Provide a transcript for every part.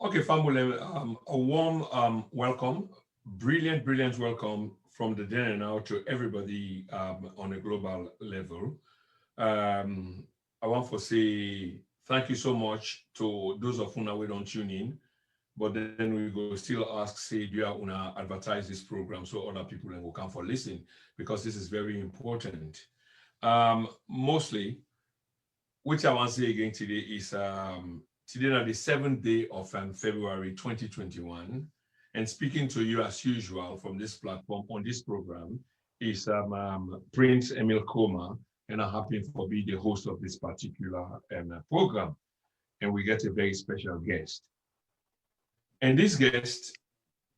Okay, family, a warm welcome, brilliant welcome from the then and now to everybody on a global level. Um, I want to say thank you so much to those of you we don't tune in, but then we go still ask, say, do you want to advertise this program so other people will come for listen because this is very important. Mostly, which I want to say again today is today is the 7th day of February 2021. And speaking to you as usual from this platform on this program is Prince Emil Koma, and I'm happy for being the host of this particular program. And we get a very special guest. And this guest,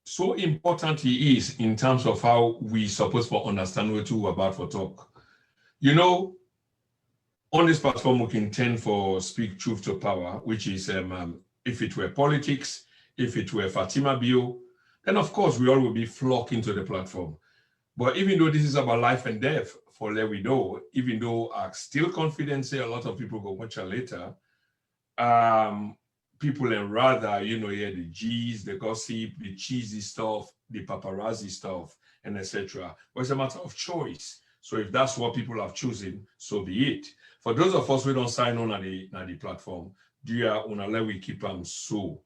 so important he is in terms of how we supposed to understand what we're about for talk. You know, on this platform, we can tend for speak truth to power, which is if it were politics, if it were Fatima Bio, then of course we all will be flocking to the platform. But even though this is about life and death, for let we know, even though I'm still confident, say a lot of people go watch it later, people and rather, yeah, the G's, the gossip, the cheesy stuff, the paparazzi stuff, and etc. But it's a matter of choice. So if that's what people have chosen, so be it. For those of us who don't sign on at the platform, do you let we keep them so?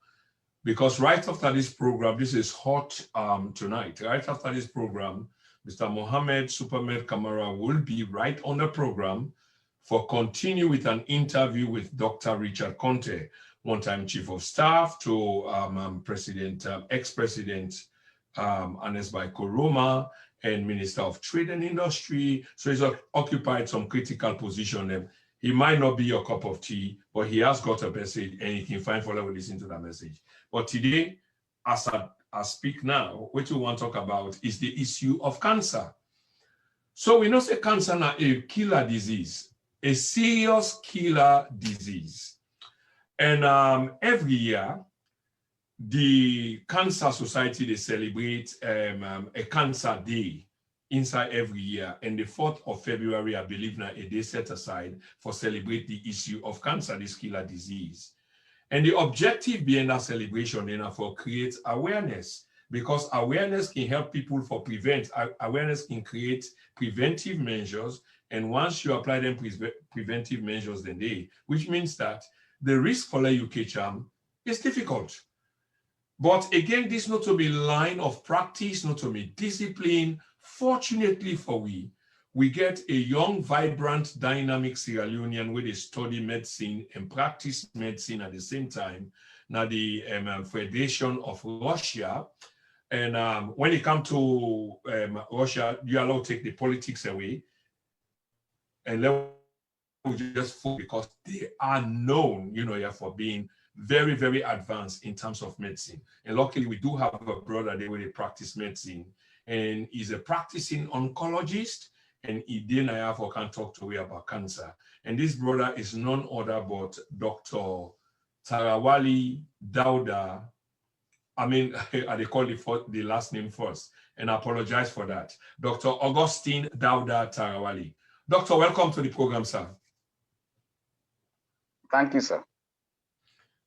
Because right after this program, this is hot tonight. Right after this program, Mr. Mohammed Supermed Kamara will be right on the program for continue with an interview with Dr. Richard Conte, one-time chief of staff to President, ex-president Anesbai Koroma, and Minister of Trade and Industry. So he's occupied some critical position. He might not be your cup of tea, but he has got a message and you can find follow listen to that message. But today, as I speak now, what we want to talk about is the issue of cancer. So we know say cancer is a killer disease, a serious killer disease. And every year, the Cancer Society, they celebrate a Cancer Day inside every year. And the 4th of February, I believe now a day set aside for celebrate the issue of cancer, this killer disease. And the objective behind that celebration is for create awareness, because awareness can help people for prevent. Awareness can create preventive measures. And once you apply them preventive measures, then which means that the risk for you catch is difficult. But again, this not to be line of practice, not to be discipline. Fortunately for we get a young, vibrant, dynamic Sierra Leonean where they study medicine and practice medicine at the same time. Now the Federation of Russia. And when it comes to Russia, you allow take the politics away. And let we just focus because they are known, for being very, very advanced in terms of medicine. And luckily, we do have a brother there where they practice medicine. And he's a practicing oncologist. And he didn't have can talk to me about cancer. And this brother is none other but Dr. Tarawally Dauda. I mean, I call the last name first. And I apologize for that. Dr. Augustine Dauda Tarawally. Doctor, welcome to the program, sir. Thank you, sir.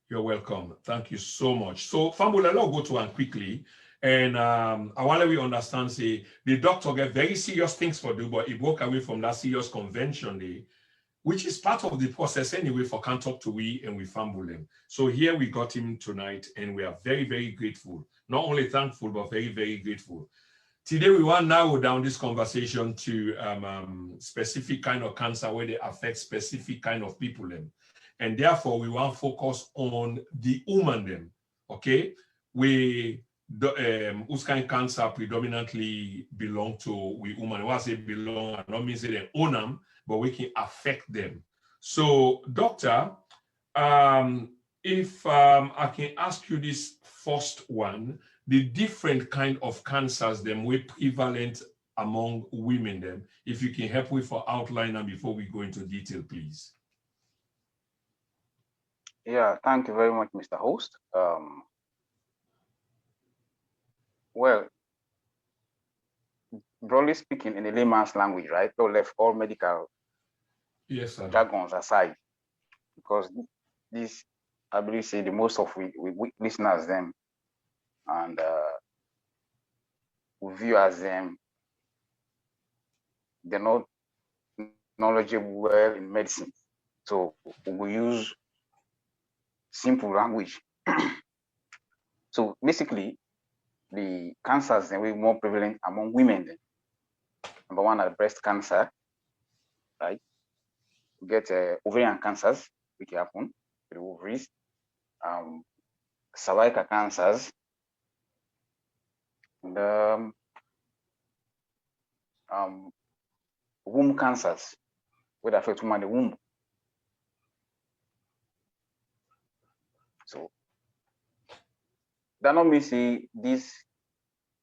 You're welcome. Thank you so much. So, Fambula, let's go to one quickly. And I want to understand, say, the doctor get very serious things for do, but he broke away from that serious convention day, which is part of the process anyway for can talk to we and we fumble them. So here we got him tonight and we are very, very grateful. Not only thankful, but very, very grateful. Today, we want to narrow down this conversation to specific kind of cancer where they affect specific kind of people. And therefore, we want to focus on the woman them, okay? Whose kind of cancer predominantly belong to we women. When I say belong, I don't mean say they own them, but we can affect them. So, doctor, if I can ask you this first one, the different kind of cancers them we prevalent among women them, if you can help me for outline and before we go into detail, please. Yeah, thank you very much, Mr. Host. Well, broadly speaking, in the layman's language, right? So left all medical yes, sir. jargons aside, because this I believe say the most of we listeners them and we view as them, they're not knowledgeable well in medicine. So we use simple language. So basically, the cancers that were more prevalent among women. Then. Number one are breast cancer, right? We get ovarian cancers, which happen with the ovaries, cervical cancers, and womb cancers, which affect women in the womb. So that not mean say these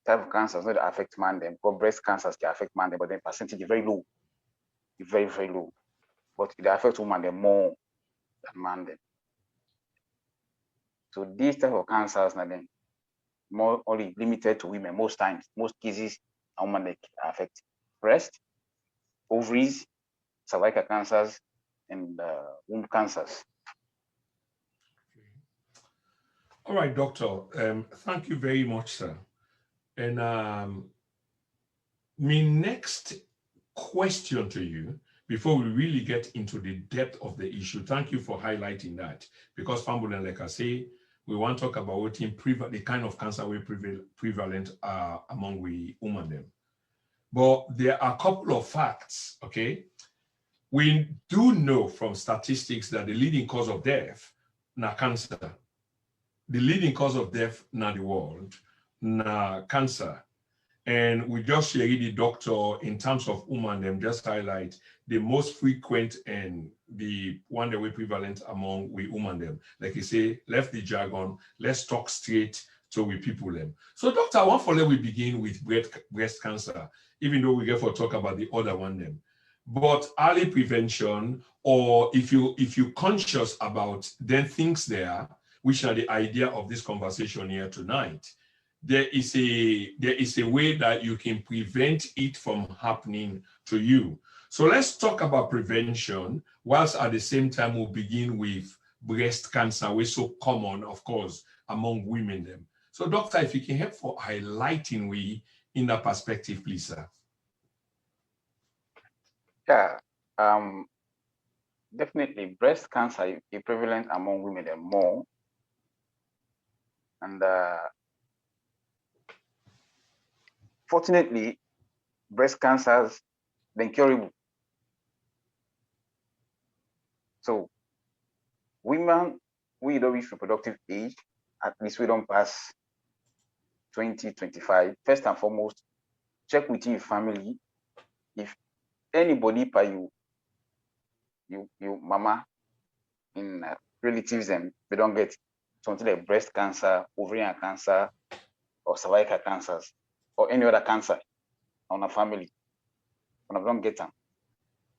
type of cancers not affect man them, because breast cancers can affect man them, but the percentage is very low, very, very low. But they affect women them more than man them. So these type of cancers now then more only limited to women most times, most cases, a woman that affect breast, ovaries, cervical cancers, and womb cancers. All right, doctor. Thank you very much, sir. And my next question to you, before we really get into the depth of the issue, thank you for highlighting that, because Fambulan, like I say, we want to talk about what the kind of cancer we prevalent among we women them. But there are a couple of facts, okay? We do know from statistics that the leading cause of death na cancer. The leading cause of death in the world na cancer. And we just share the doctor in terms of women, them just highlight the most frequent and the one that we prevalent among we women them. Like you say, left the jargon, let's talk straight to we people them. So doctor, I want for let we begin with breast cancer, even though we get for talk about the other one them. But early prevention, or if you conscious about then things there, which are the idea of this conversation here tonight, there is a way that you can prevent it from happening to you. So let's talk about prevention, whilst at the same time we'll begin with breast cancer, which is so common, of course, among women them. So doctor, if you can help for highlighting we in that perspective, please, sir. Yeah, definitely breast cancer is prevalent among women and more. And fortunately, breast cancers, they're curable. So women, we don't reach reproductive age, at least we don't pass 20, 25. First and foremost, check with your family. If anybody by you mama in relatives and they don't get something like breast cancer, ovarian cancer, or cervical cancers, or any other cancer on a family, when I don't get them,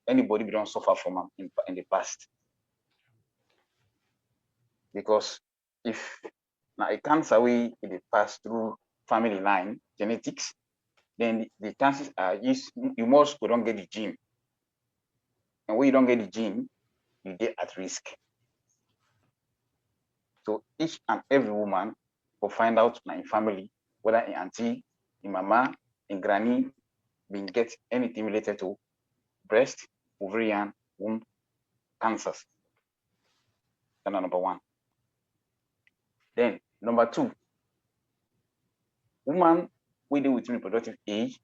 anybody we don't suffer from them in the past. Because if now a cancer we in the past through family line genetics, then the chances are you most we don't get the gene. And when you don't get the gene, you get at risk. So each and every woman will find out in family, whether in auntie, in mama, in granny, being get anything related to breast, ovarian, womb cancers. That's number one. Then number two, woman we do with reproductive age,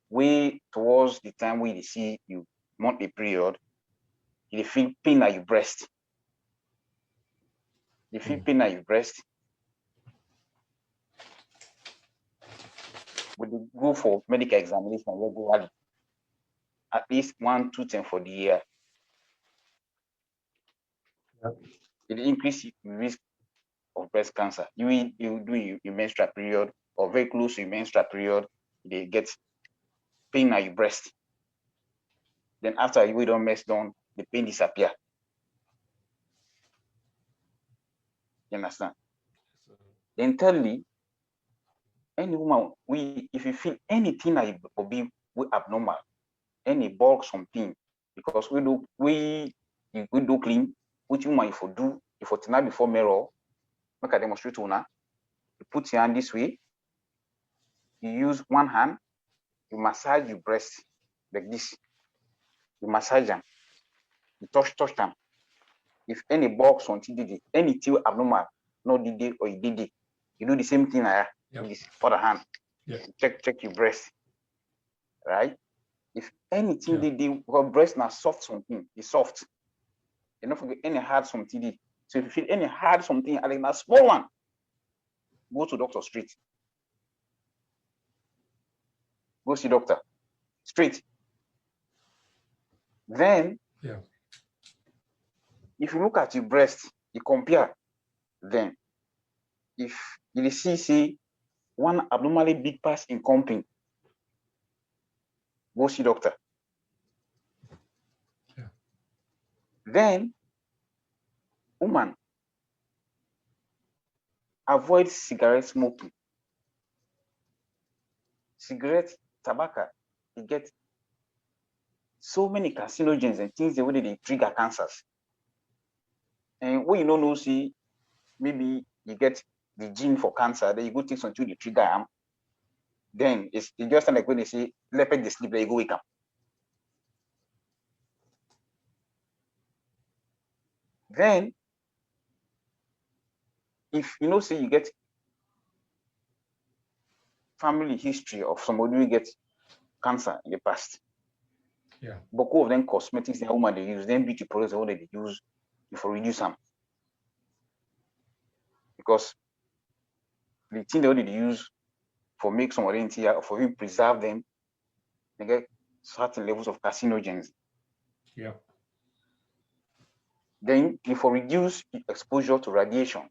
we towards the time we see you monthly period, you feel pain at your breast. You feel pain at your breast. We go for medical examination regularly, at least 1-2 times for the year. Yep. It increases risk of breast cancer. You do your menstrual period or very close to your menstrual period, they get pain at your breast. Then after you don't mess down, the pain disappear. You understand? Then thirdly, any woman, if you feel anything that will be abnormal, any bulk something, because we do clean, which woman if you do if you turn before mirror, make I demonstrate to una. You put your hand this way. You use one hand. You massage your breast like this. You massage them. You touch them. If any box on TDD, any T abnormal, no DD or DD, you do the same thing with this other hand. Yeah. Check your breast. Right? If anything DD, because breast now soft something, it's soft. You don't forget any hard some TD. So if you feel any hard something, I think that small one, go to doctor straight. Go see doctor straight. Then, if you look at your breast, you compare. Then, if you see one abnormally big pass in comping, go see doctor. Yeah. Then, woman, avoid cigarette smoking. Cigarette, tobacco, you get so many carcinogens and things the way they trigger cancers. And when you don't know, see, maybe you get the gene for cancer, then you go take something to trigger them. Then it's just like when they say, let the sleep, then you go wake up. Then, if you know, say you get family history of somebody who get cancer in the past. Yeah. But of them cosmetics the woman they use, then beauty products the one they use before reduce them. Because the thing they only use for make some orientation or for you preserve them, they get certain levels of carcinogens. Yeah. Then if you reduce exposure to radiation.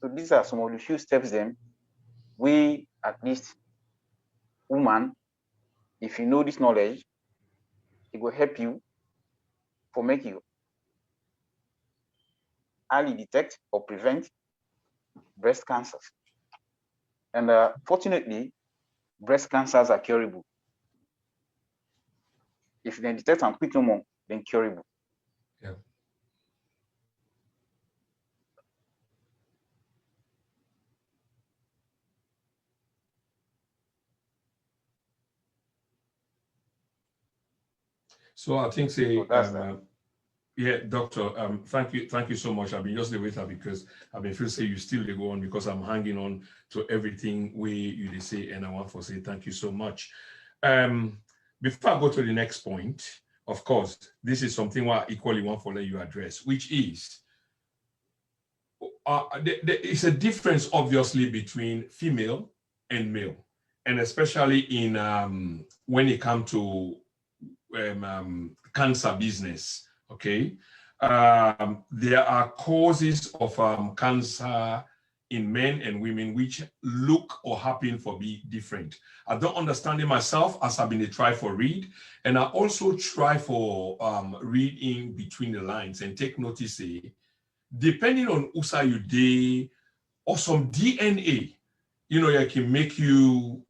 So these are some of the few steps then we at least woman, if you know this knowledge, it will help you for make you early detect or prevent breast cancers. And fortunately, breast cancers are curable. If they detect them quickly more, then curable. Yeah. So I think yeah, doctor, thank you so much. I've been just the waiter because I've been feeling say you still go on because I'm hanging on to everything you say, and I want to say thank you so much. Before I go to the next point, of course, this is something I equally want to let you address, which is there is a difference obviously between female and male, and especially in when it comes to cancer business. Okay, there are causes of cancer in men and women which look or happen for be different. I don't understand it myself as I've been a try for read, and I also try for read in between the lines and take notice. Depending on usa you day or some DNA, it can make you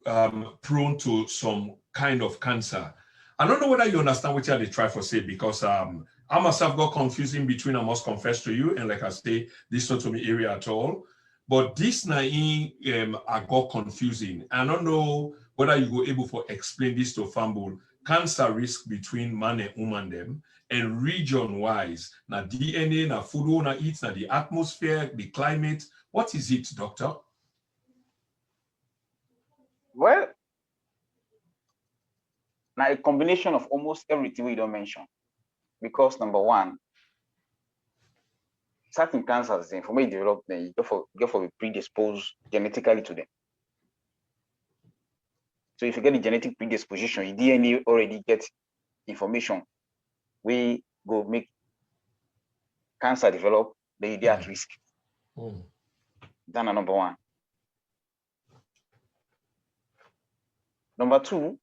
prone to some kind of cancer. I don't know whether you understand what I try for say because I myself got confused in between, I must confess to you. And like I say, this not to me area at all. But this naive I got confusing. I don't know whether you were able to explain this to Fambul. Cancer risk between man and woman them and region-wise. Now DNA, now food we na eat, now the atmosphere, the climate. What is it, doctor? Well, now a combination of almost everything we don't mention. Because number one, certain cancers, the information develop, then you get for be predisposed genetically to them. So if you get the genetic predisposition, your DNA already gets information. We go make cancer develop, then you're at risk. That's number one. Number two,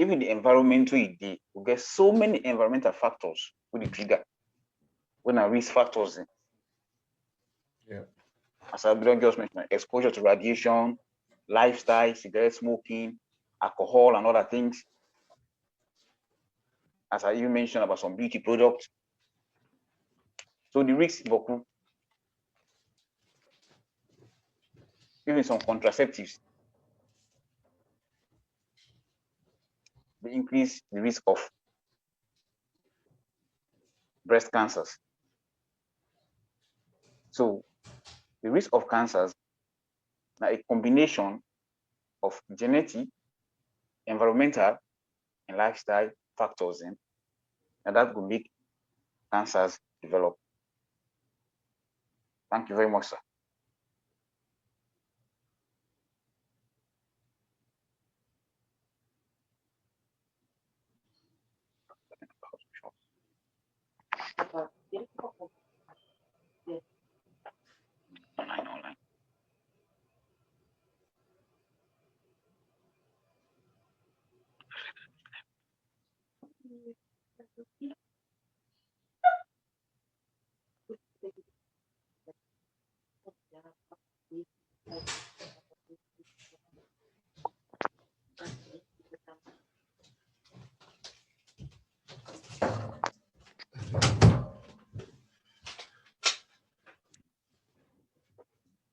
even the environmental we get so many environmental factors with the trigger. When I risk factors, yeah, as I just mentioned, exposure to radiation, lifestyle, cigarette smoking, alcohol, and other things. as I even mentioned about some beauty products. So the risk, even some contraceptives, they increase the risk of breast cancers. So the risk of cancers are a combination of genetic, environmental, and lifestyle factors, and that will make cancers develop. Thank you very much, sir. Online.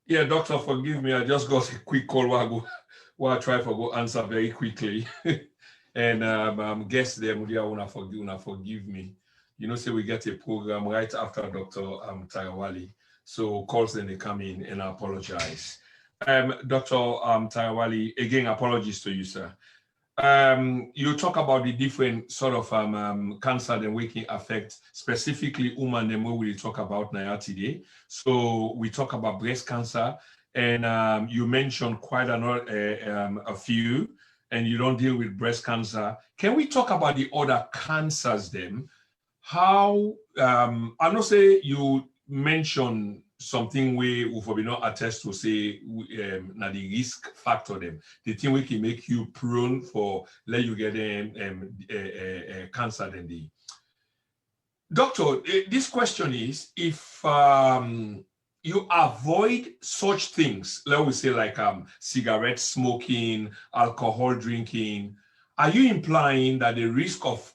Yeah, doctor, forgive me. I just got a quick call while I try to go answer very quickly. And guess them, they wanna forgive me. You know, say we get a program right after Dr. Tarawally. So calls then they come in and I apologize. Dr. Tarawally, again, apologies to you, sir. You talk about the different sort of cancer that we can affect, specifically women and we will talk about now today. So we talk about breast cancer, and you mentioned quite a few, and you don't deal with breast cancer. Can we talk about the other cancers then? How I know say you mentioned something we will not attest to say now the risk factor them, the thing we can make you prone for let you get cancer than the doctor. This question is if you avoid such things, let we say like cigarette smoking, alcohol drinking, are you implying that the risk of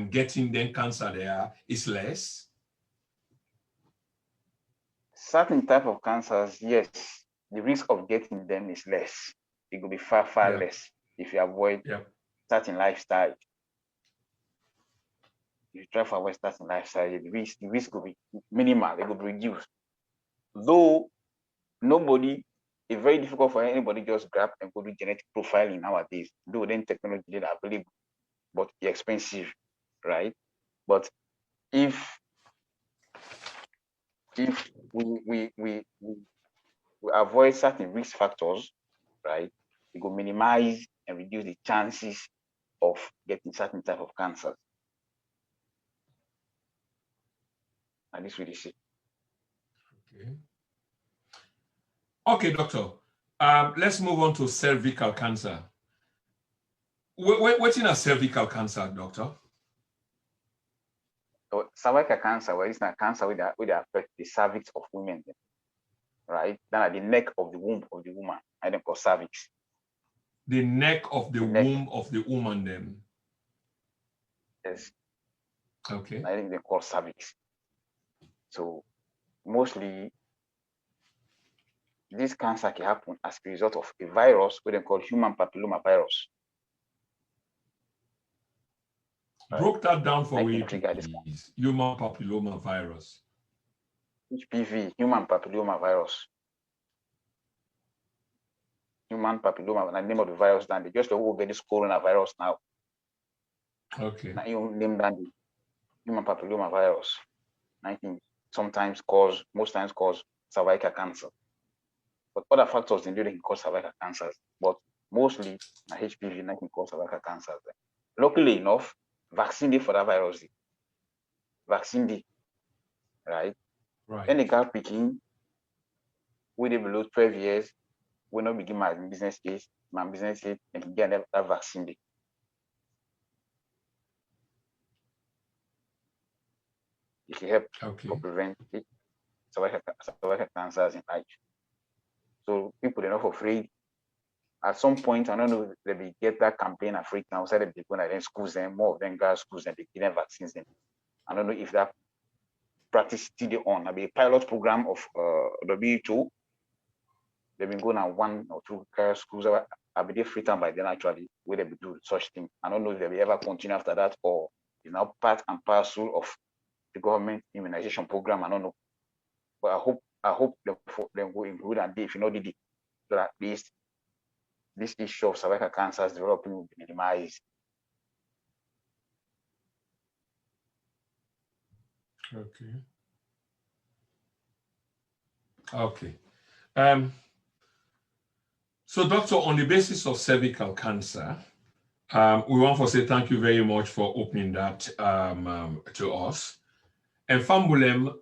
getting then cancer there is less? Certain type of cancers, yes, the risk of getting them is less. It will be far less if you avoid certain lifestyle. If you try to avoid certain lifestyle, the risk will be minimal, it will be reduced. Though it's very difficult for anybody just grab and go do genetic profiling nowadays. Though then technology is available, but it's expensive, right? But if we avoid certain risk factors, right, it will minimize and reduce the chances of getting certain type of cancers. And this really see. Okay, doctor. Let's move on to cervical cancer. What's in a cervical cancer, doctor? So cervical cancer, well, it's not cancer with affect the cervix of women, right? Then at the neck of the womb of the woman, I don't call cervix. The neck of the womb of the woman, then. Yes. Okay. I think they call cervix. So mostly this cancer can happen as a result of a virus, what they call human papilloma virus. Broke that down for me, please. Human papilloma virus. HPV, human papilloma virus. Human papilloma, the name of the virus, then they just will get this coronavirus now. Okay. Now you name that the human papilloma virus. I think most times cause cervical cancer. But other factors in can cause cervical cancers. But mostly HPV can cause cervical cancers. Luckily enough, vaccine day for that virus. Vaccine day, right? Right. Any girl picking with below 12 years, will not begin my business case, and get that vaccine day. It can help to prevent cervical cancers in life. So people are not afraid at some point, I don't know, they will get that campaign Africa outside of the then schools, then more of them girls schools and they give them vaccines. Then I don't know if that practice still on. I'll be a pilot program of WHO. They've been going on 1 or 2 girls schools. I'll be there free time by then actually where they will do such thing. I don't know if they will ever continue after that or it's now part and parcel of the government immunization program. I don't know, but I hope they will include and if you know the so at least this issue of cervical cancers developing will be minimized. Okay. Okay. So, doctor, on the basis of cervical cancer, we want to say thank you very much for opening that to us. And Fambulem,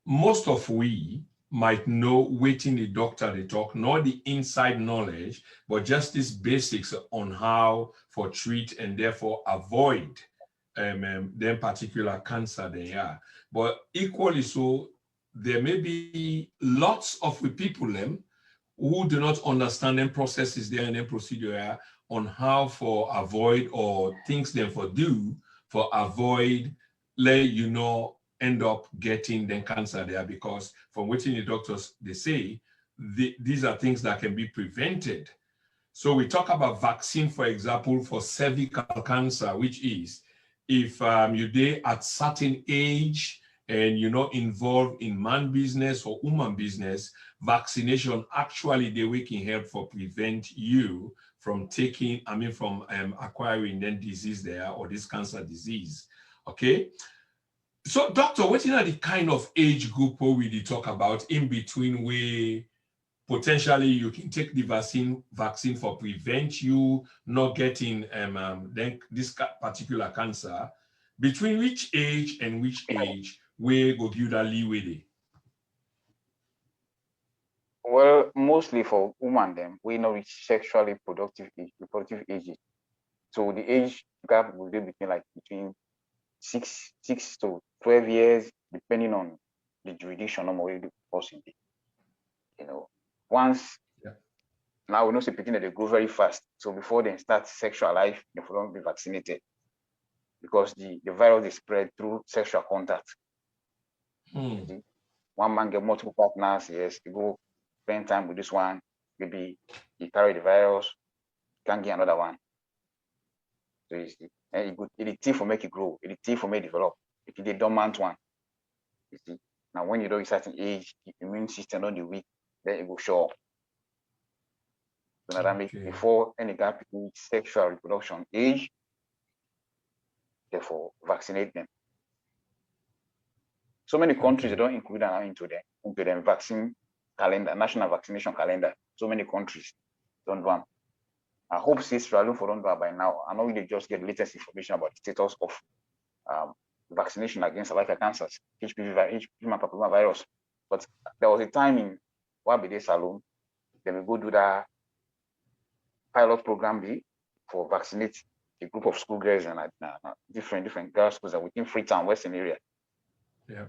most of we might know waiting the doctor they talk, not the inside knowledge, but just these basics on how for treat and therefore avoid them particular cancer they are. But equally so, there may be lots of people who do not understand them processes there and then procedure on how for avoid or things them for do for avoid end up getting the cancer there, because from what the doctors they say these are things that can be prevented. So we talk about vaccine, for example, for cervical cancer, which is if you're there at certain age and you're not involved in man business or woman business, vaccination actually they can help for prevent you from taking, from acquiring then disease there or this cancer disease. Okay. So doctor, what are the kind of age group where we talk about in between where potentially you can take the vaccine for prevent you not getting then this particular cancer, between which age and which age where go give that leeway there? Well, mostly for women, them we know it's sexually reproductive ages. So the age gap will be between 6 to 12 years, depending on the jurisdiction or the person. Once now we know people they go very fast. So before they start sexual life, they will not be vaccinated because the virus is spread through sexual contact. One man get multiple partners, yes, you go spend time with this one, maybe he carry the virus, can't get another one. So you see, and it for make it grow, it for make it develop. It is a dormant one. You see, now when you know a certain age, the immune system on the weak, then it will show up. So now that makes before any gap between sexual reproduction age, therefore vaccinate them. So many countries they don't include that into them vaccine calendar, national vaccination calendar. So many countries don't do them. I hope Sierra for don't do it by now. I know they just get latest information about the status of vaccination against cervical cancers, HPV, human papillomavirus. But there was a time in Wabide Salon, they will go do that pilot program for vaccinate a group of schoolgirls and different girls schools are within Freetown, Western area. Yeah.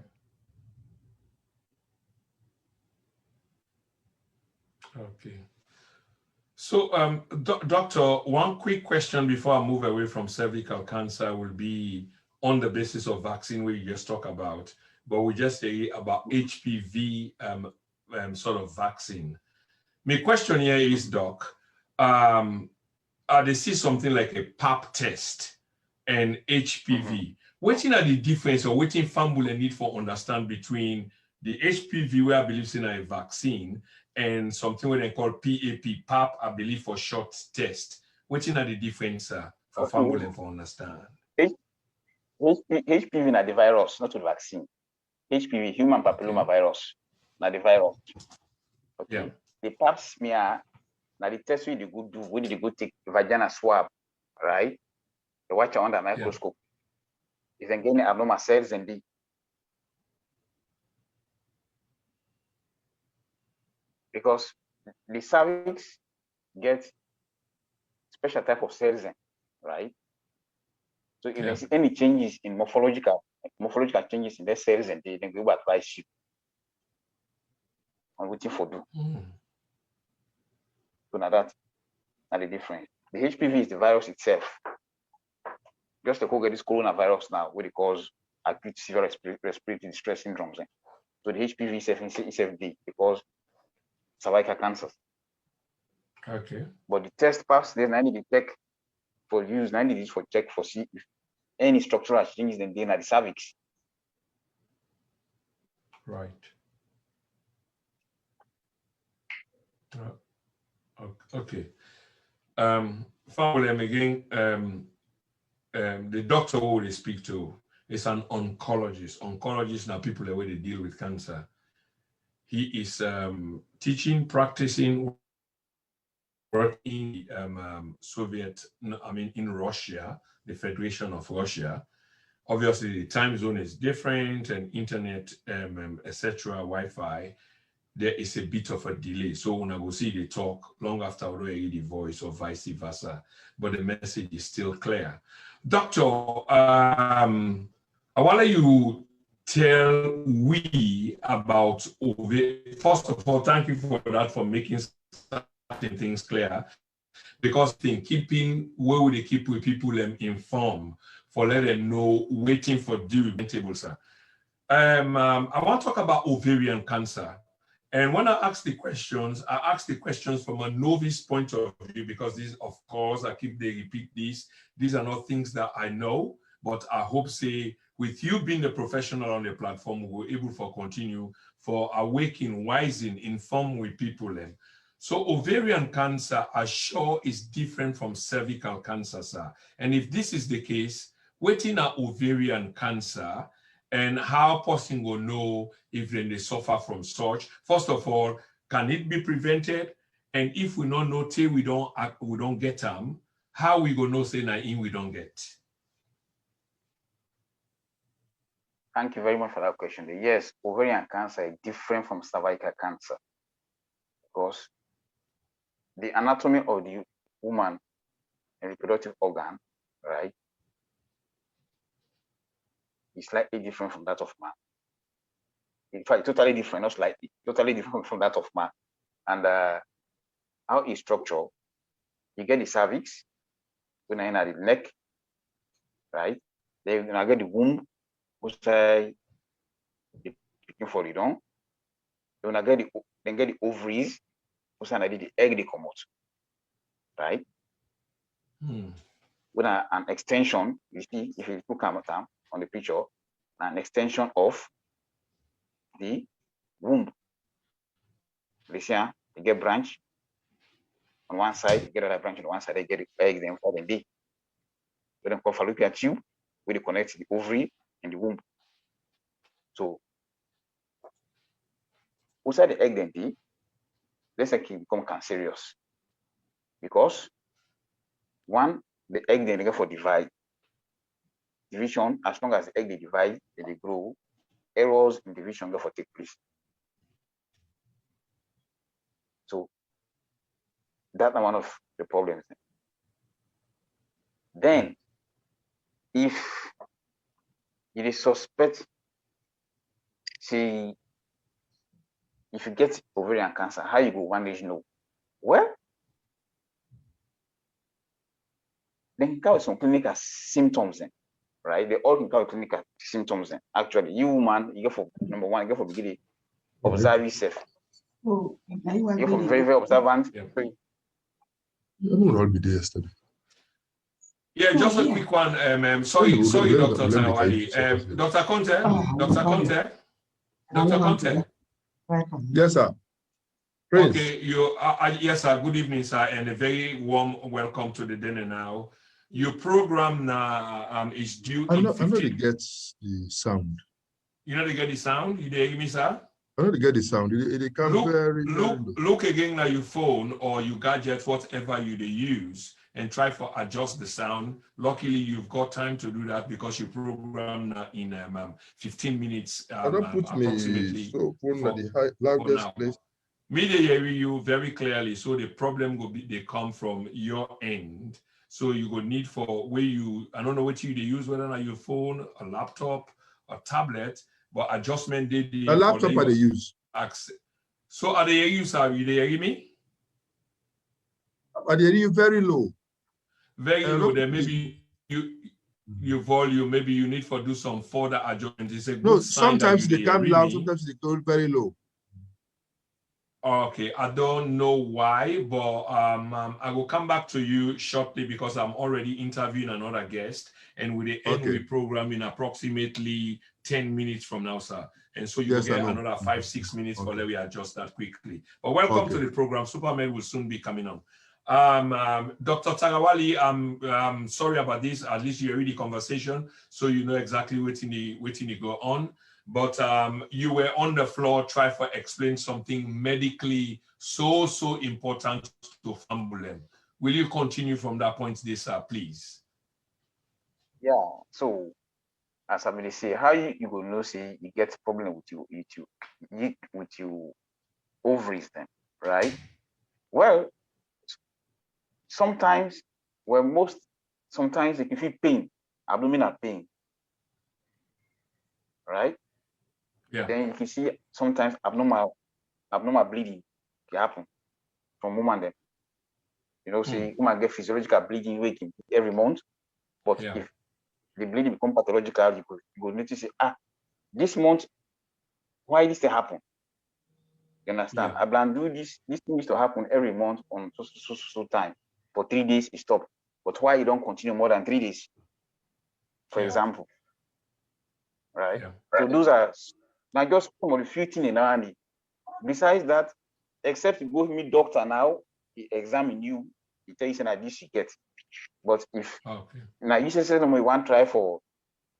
Okay. So, doctor, one quick question before I move away from cervical cancer will be on the basis of vaccine we just talked about, but we just say about HPV sort of vaccine. My question here is, doc, they see something like a pap test and HPV. What are the difference or what family need for understand between the HPV, where I believe is a vaccine, and something what they call pap, I believe for short test? What are the difference for family for understand? HPV na the virus, not the vaccine. HPV, human papillomavirus, na the virus. Okay. Yeah. The pap smear, now the test we go do, we go take vagina swab, right? They watch it under microscope. If they get abnormal cells and because the cervix gets special type of cells, right? So if there's any changes in morphological changes in their cells, and they go advise you on what for do. So now that are the difference. The HPV is the virus itself. Just to get this coronavirus now, what it cause acute severe respiratory distress syndromes. So the HPV is FD because cervical cancer. Okay. But the test pass, then I need to check for use, I need for check for see if any structural changes in the cervix. Right. Okay. Family again. The doctor who they speak to is an oncologist. Oncologists now people the way they deal with cancer. He is teaching, practicing, working in Russia, the Federation of Russia. Obviously, the time zone is different, and internet, etc., Wi-Fi. There is a bit of a delay. So when I go see the talk long after I hear the voice or vice versa, but the message is still clear. Doctor, I want to let you tell we about first of all, thank you for that, for making certain things clear, because keeping where would they keep with people informed, for let them know, waiting for due table, sir. I want to talk about ovarian cancer. And when I ask the questions from a novice point of view, because these, of course, I repeat these. These are not things that I know, but I hope, say, with you being the professional on the platform, we're able to continue for awakening, wising, inform with people. So ovarian cancer, I'm sure, is different from cervical cancer, sir. And if this is the case, waiting at ovarian cancer, and how person will know if they suffer from such. First of all, can it be prevented? And if we don't know till we don't get them, how we gonna know say na in we don't get? Thank you very much for that question. Yes, ovarian cancer is different from cervical cancer because the anatomy of the woman and reproductive organ, right, is slightly different from that of man. In fact, totally different, not slightly, totally different from that of man. And how it's structured, you get the cervix, when I the neck, right? Then I get the womb, which I picking for the down. Then I get the ovaries, which I did the egg they come out, right? When an extension, you see, if you look at on the picture, an extension of the womb. Listen, you get branch on one side, you get another branch on one side, they get the egg, then for the day. We then call fallopian tube, where they connect the ovary and the womb. So, outside the egg then D, let's say it can become cancerous. Because one, the egg then they go for divide. Division, as long as the egg they divide, they grow, errors in division go for take place. So that's one of the problems. Then, if it is suspect, see, if you get ovarian cancer, how you go manage know? Well, then you have some clinical symptoms, right? They all can have clinical symptoms. Actually, you woman, you go for number one, you go for beginning, observe yourself. You go for very, very observant. I would all be there yesterday. Yeah, just a quick one. Sorry, Dr. Tarawally. Dr. Conte. Yes, sir. Prince. Okay, yes, sir. Good evening, sir, and a very warm welcome to the dinner now. Your program now is due I in know 15... they get the sound. You know they get the sound? You hear me, sir? I know they get the sound. It can look again at your phone or your gadget, whatever you use, and try to adjust the sound. Luckily, you've got time to do that because your program now in 15 minutes I don't put approximately. Me so phone at the loudest place. Media hear you very clearly, so the problem will be they come from your end. So you will need for where you, I don't know what you use, whether on your phone, a laptop, a tablet, but adjustment did the laptop they use. Access. So are they use? Are you hearing me? But they are very low. Very low. Then maybe your volume, maybe you need to do some further adjustment. It's a good No, sign sometimes that they come loud, sometimes they go very low. Okay, I don't know why, but I will come back to you shortly because I'm already interviewing another guest, and we end the program in approximately 10 minutes from now, sir. And so you will get another 5-6 minutes for let me adjust that quickly. But welcome to the program. Superman will soon be coming on. Dr. Tarawally, I'm sorry about this. At least you read the conversation, so you know exactly what you go on. But you were on the floor trying to explain something medically so important to family. Will you continue from that point, this sir, please? Yeah. So as I may say, how you go know say you get problem with your ovaries then, right? Well, sometimes sometimes you can feel pain, abdominal pain, right? Yeah. Then you can see sometimes abnormal bleeding can happen from woman then. You know, say woman get physiological bleeding waking every month, but if the bleeding become pathological, you go notice say, this month, why this thing happen? You understand? I plan do this thing used to happen every month on so time. For 3 days, it stop. But why you don't continue more than 3 days? For example. Right? So those are now just some of the few things in our need. Besides that, except you go meet doctor now, he examine you, he tell you that this you get. But if now you say we want try for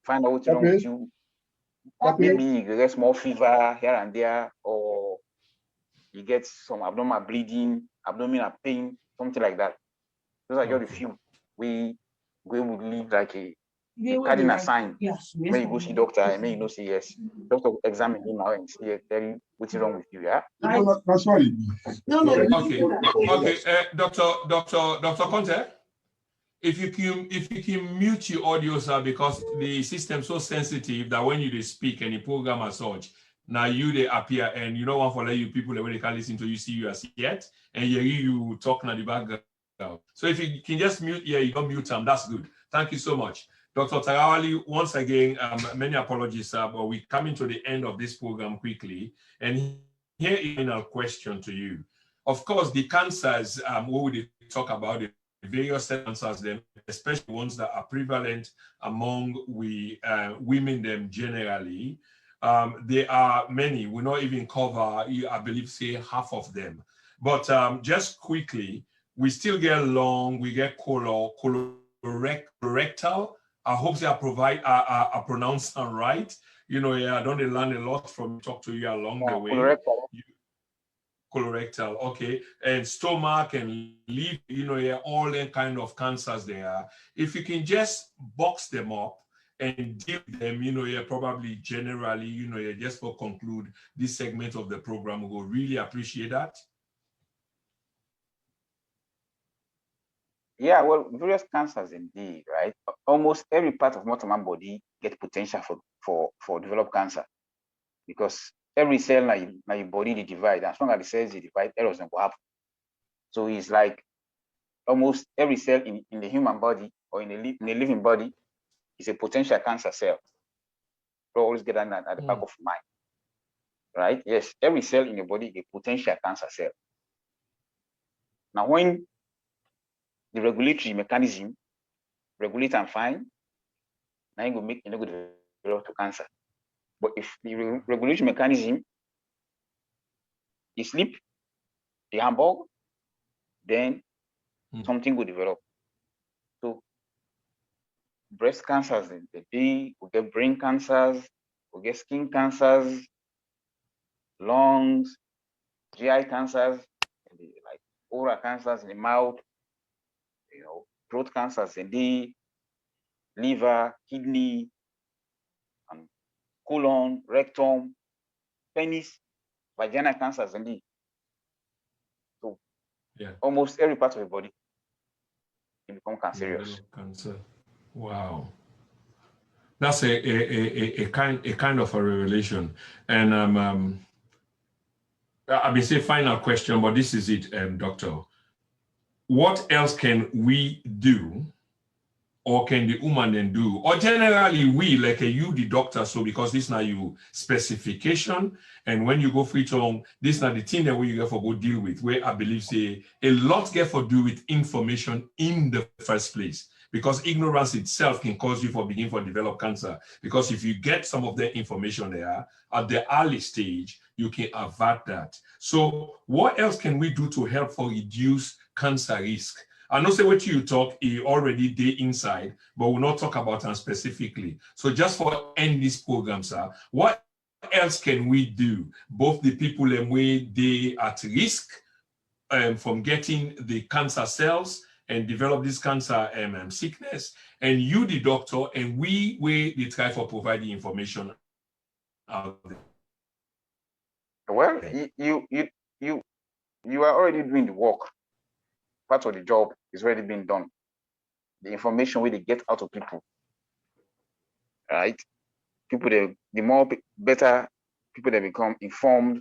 find out what's wrong with you, maybe you get small fever here and there, or you get some abdominal bleeding, abdominal pain, something like that. Those are just a few. We would leave like a cardinal sign when you go see doctor and then you know say yes. Doctor examine you now and see tell you what's wrong with you, yeah. That's why. Okay. Dr. Conte, if you can mute your audio, sir, because the system so sensitive that when you speak and the program as such, now they appear and you don't want to let you people when they can listen to you see you as yet and you talk in the background. So if you can just mute, you don't mute them, that's good. Thank you so much. Dr. Tarawally, once again, many apologies, sir, but we're coming to the end of this program quickly. And here is a final question to you. Of course, the cancers, what we talk about, the various cancers, them, especially ones that are prevalent among women them generally, there are many. We not even cover, I believe, say half of them. But just quickly, we still get lung, we get colorectal. I hope I pronounce them right. You know, I don't learn a lot from talk to you along the way. Colorectal, okay, and stomach and liver, you know, all the kind of cancers there. If you can just box them up and deal with them, you know, probably generally, you know, just for conclude this segment of the program, we will really appreciate that. Yeah, well, various cancers indeed, right? Almost every part of human body get potential for develop cancer, because every cell na your body they divide. As long as the cells they divide, errors will happen. So it's like almost every cell in the human body or in the living body is a potential cancer cell. So always get that at the back of mind, right? Yes, every cell in the body is a potential cancer cell. Now, when the regulatory mechanism regulate and fine, now you go make you go develop to cancer. But if the regulatory mechanism is sleep, the hamburg, then something will develop. So breast cancers, we get brain cancers, we get skin cancers, lungs, GI cancers, like oral cancers in the mouth, you know, throat cancers in the liver, kidney, and colon, rectum, penis, vaginal cancers in the. So almost every part of the body can become cancerous. Cancer. Wow. That's a kind of a revelation. And I've been saying final question, but this is it, doctor. what else can we do, or can the woman then do? Or generally we, like you, the doctor, so because this now you specification, and when you go free term, this now the thing that we get for go deal with, where I believe say a lot get for do with information in the first place. Because ignorance itself can cause you for begin for develop cancer. Because if you get some of the information there at the early stage, you can avert that. So what else can we do to help for reduce cancer risk? I know say what you talk already day inside, but we'll not talk about them specifically. So just for end this program, sir, what else can we do? Both the people and we they at risk from getting the cancer cells and develop this cancer sickness, and you, the doctor, and we they try for provide the information out there. Well, you are already doing the work. Part of the job is already being done. The information we they get out of people, right? People, the more better people they become informed,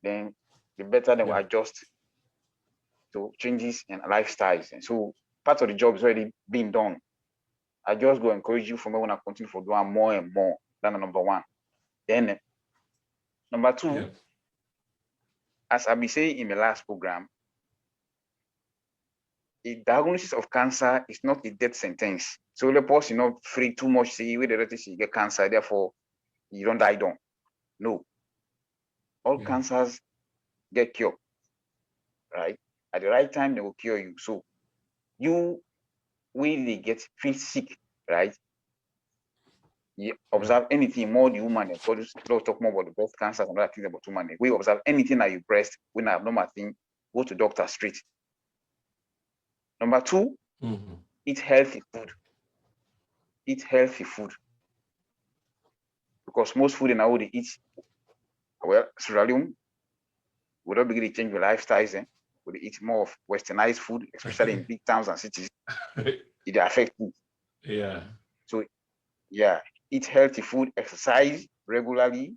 then the better they will adjust to changes in lifestyles. And so part of the job is already being done. I just go encourage you from when I continue for doing more and more than number one. Then number two, as I be saying in the last program, a diagnosis of cancer is not a death sentence. So the person not free too much, say with the relative you get cancer, therefore you don't die don't. No. All cancers get cured, right? At the right time, they will cure you. So you really feel sick, right? You observe anything more the woman, let's talk more about the breast cancer and other things about woman. We observe anything that you breast, when I have normal thing, go to doctor straight. Number two, eat healthy food. Eat healthy food. Because most food in our they eat, well, cerealium, we don't begin to change your lifestyles. We eat more of westernized food, especially in big towns and cities. It affects food. Yeah. So, yeah, eat healthy food, exercise regularly,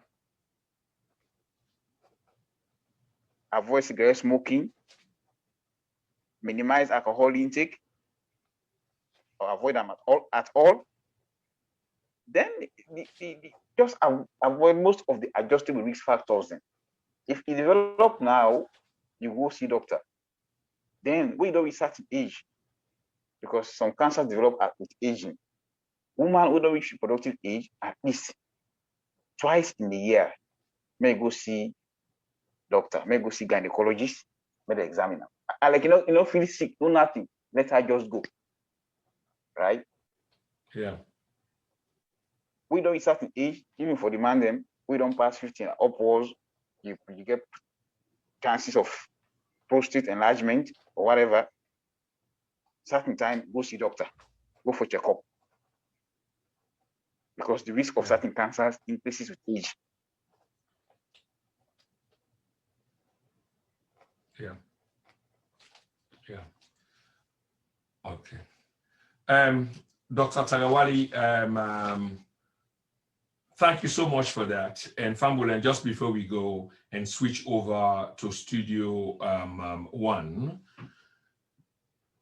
avoid cigarette smoking, minimize alcohol intake, or avoid them at all. Then just avoid most of the adjustable risk factors. Then, if you develop now, you go see doctor. Then we don't reach certain age, because some cancers develop with aging. Woman who don't reach reproductive age at least twice in a year may go see doctor, may go see gynecologist, may they examine them. I like feel sick, do nothing, let her just go. Right? Yeah. We don't reach certain age, even for the man them, we don't pass 15 upwards, you get chances of prostate enlargement or whatever. Certain time, go see doctor, go for checkup. Because the risk of certain cancers increases with age. Yeah. Yeah. Okay. Dr. Tarawally, thank you so much for that. And Fambulan, just before we go and switch over to Studio One,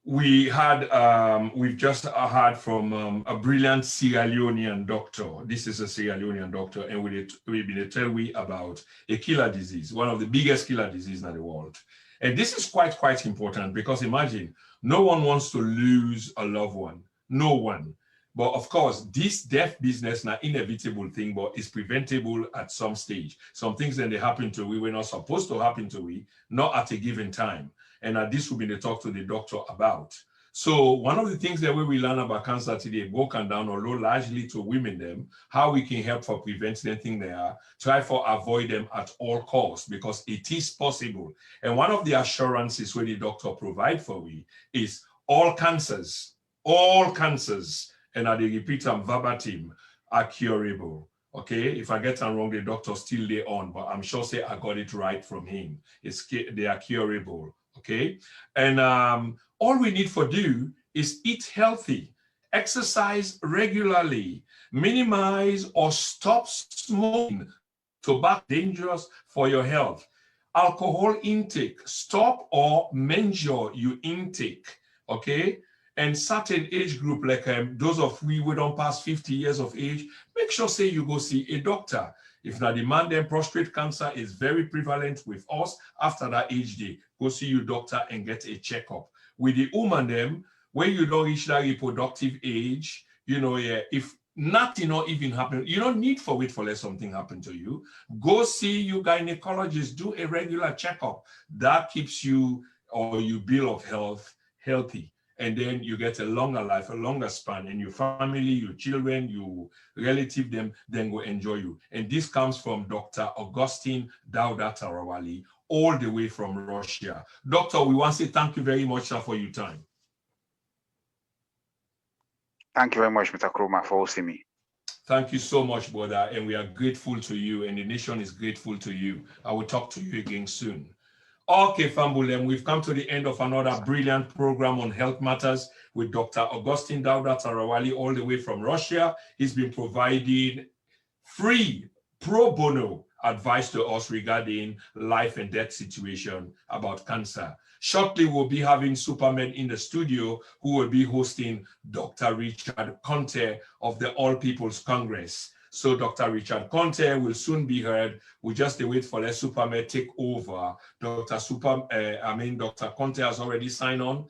we've just heard from a brilliant Sierra Leonean doctor. This is a Sierra Leonean doctor, and we've been telling you about a killer disease, one of the biggest killer diseases in the world. And this is quite important, because imagine, no one wants to lose a loved one, no one. But of course, this death business now inevitable thing, but it's preventable at some stage. Some things that they happen to we were not supposed to happen to we, not at a given time. And this will be the talk to the doctor about. So one of the things that we learn about cancer today, broken down or low largely to women them, how we can help for preventing anything there, try for avoid them at all costs, because it is possible. And one of the assurances where the doctor provide for we is all cancers, and I repeat them verbatim, are curable. Okay, if I get them wrong, the doctor still lay on, but I'm sure say I got it right from him. They are curable. Okay, and all we need for do is eat healthy, exercise regularly, minimize or stop smoking. Tobacco dangerous for your health. alcohol intake. Stop or measure your intake, okay? And certain age group, like those of we don't pass 50 years of age, make sure say you go see a doctor. If not, the man, then prostate cancer is very prevalent with us after that age day. Go see your doctor and get a checkup. With the woman, them, when you don't reach that reproductive age, you know, yeah, if nothing or even happen, you don't need for wait for let something happen to you. Go see your gynecologist, do a regular checkup. That keeps you or your bill of health healthy. And then you get a longer life, a longer span, and your family, your children, your relative, them then go enjoy you. And this comes from Dr. Augustine D Tarawally, all the way from Russia. Doctor, we want to say thank you very much for your time. Thank you very much, Mr. Kroma, for hosting me. Thank you so much, brother. And we are grateful to you, and the nation is grateful to you. I will talk to you again soon. Okay, Fambulem, we've come to the end of another brilliant program on health matters with Dr. Augustine D Tarawally, all the way from Russia. He's been providing free pro bono advice to us regarding life and death situation about cancer. Shortly, we'll be having Superman in the studio who will be hosting Dr. Richard Conte of the All People's Congress. So Dr. Richard Conte will soon be heard. We just wait for let Superman take over. Dr. Conte has already signed on